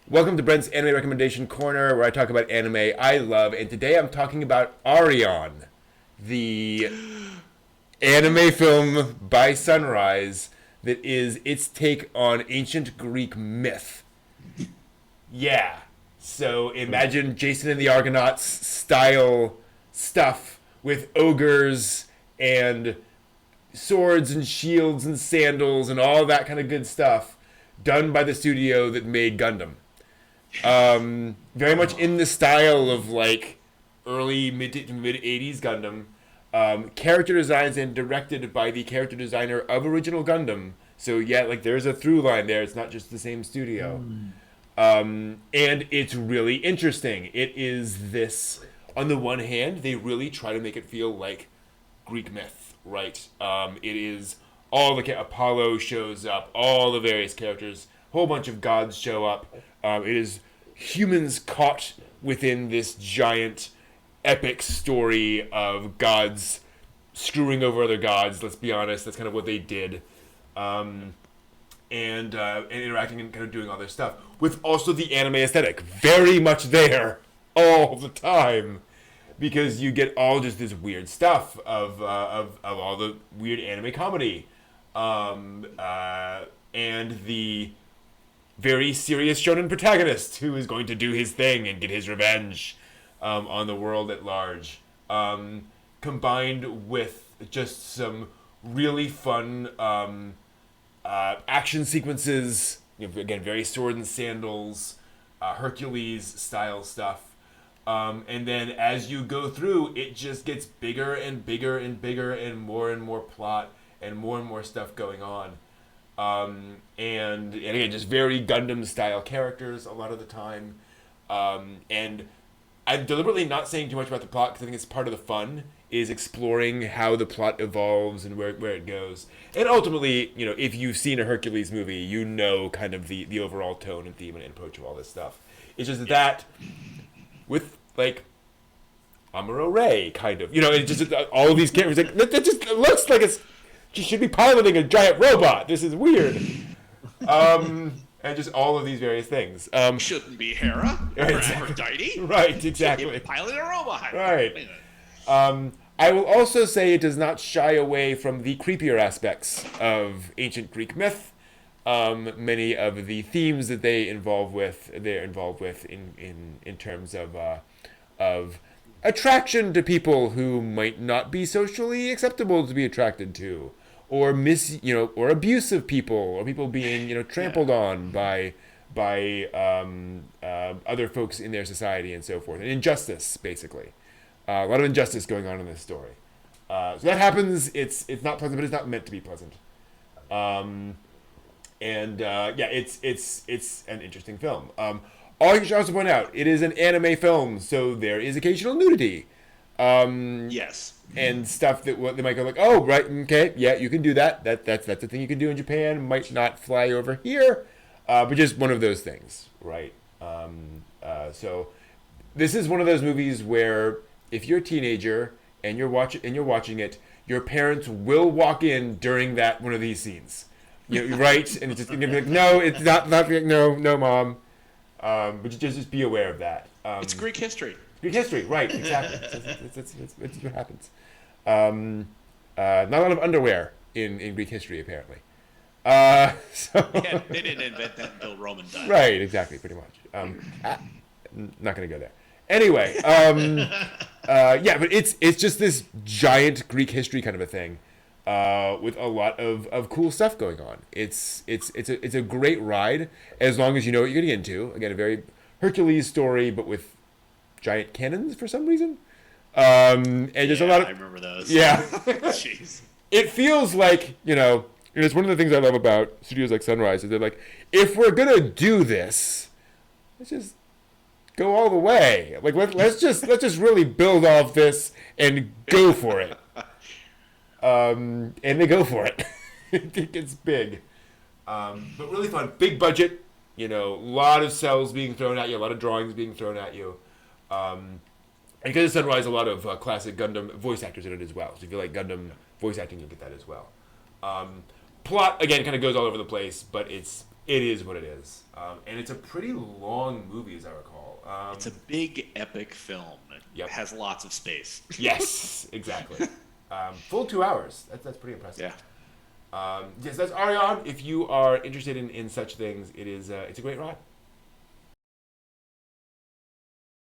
Welcome to Brent's Anime Recommendation Corner, where I talk about anime I love, and today I'm talking about Arion, the anime film by Sunrise that is its take on ancient Greek myth. Yeah, so imagine Jason and the Argonauts style stuff with ogres and swords and shields and sandals and all that kind of good stuff done by the studio that made Gundam. Very much in the style of like early mid 80s Gundam. Character designs and directed by the character designer of original Gundam. So yeah, like there's a through line there. It's not just the same studio. And it's really interesting. It is this. On the one hand, they really try to make it feel like Greek myth, right? It is all the Apollo shows up, all the various characters, a whole bunch of gods show up. It is humans caught within this giant epic story of gods screwing over other gods. Let's be honest, that's kind of what they did, and interacting and kind of doing all this stuff with also the anime aesthetic, very much there all the time, because you get all just this weird stuff of all the weird anime comedy, and the very serious shonen protagonist who is going to do his thing and get his revenge on the world at large, combined with just some really fun action sequences. Again, very sword and sandals, Hercules style stuff. And then as you go through, it just gets bigger and bigger and bigger and more plot and more stuff going on. And again, just very Gundam style characters a lot of the time. And I'm deliberately not saying too much about the plot because I think it's part of the fun is exploring how the plot evolves and where it goes. And ultimately, if you've seen a Hercules movie, you know kind of the overall tone and theme and approach of all this stuff. It's just that with like Amuro Ray kind of, it's just all of these characters like that just looks like she should be piloting a giant robot. This is weird. And just all of these various things. Shouldn't be Hera or Aphrodite. Right, exactly. Should be piloting a robot. Right. I will also say it does not shy away from the creepier aspects of ancient Greek myth. Many of the themes that they're involved with in terms of attraction to people who might not be socially acceptable to be attracted to, or or abuse of people, or people being trampled on by other folks in their society and so forth, and injustice basically. A lot of injustice going on in this story. So that happens. It's not pleasant, but it's not meant to be pleasant. It's an interesting film. I should also point out, it is an anime film, so there is occasional nudity. Yes. And stuff that they might go like, oh, right, okay, yeah, you can do that. That's a thing you can do in Japan. Might not fly over here, but just one of those things, right? So this is one of those movies where if you're a teenager and you're watching it, your parents will walk in during one of these scenes. Right? And it's just gonna be like, no, it's not no, mom. But just be aware of that. It's Greek history. Greek history, right? Exactly. It's what happens. Not a lot of underwear in Greek history, apparently. So Yeah, they didn't invent that until Roman times. right, exactly, pretty much. Not gonna go there. Anyway, but it's just this giant Greek history kind of a thing. With a lot of cool stuff going on. It's a great ride as long as you know what you're getting into. Again, a very Hercules story, but with giant cannons for some reason. And there's a lot of I remember those. Yeah. Jeez. It feels like it's one of the things I love about studios like Sunrise is they're like, if we're gonna do this, let's just go all the way. Like let's just really build off this and go for it. And they go for it. It gets big. But really fun. Big budget. A lot of cells being thrown at you, a lot of drawings being thrown at you. And because of Sunrise, a lot of classic Gundam voice actors in it as well. So if you like Gundam voice acting, you'll get that as well. Plot, again, kind of goes all over the place, but it's It is what it is. And it's a pretty long movie, as I recall. It's a big, epic film. It Yep. has lots of space. Yes, exactly. Full 2 hours. That's pretty impressive. Yeah. Yes, that's Arion. If you are interested in such things, it's a great ride.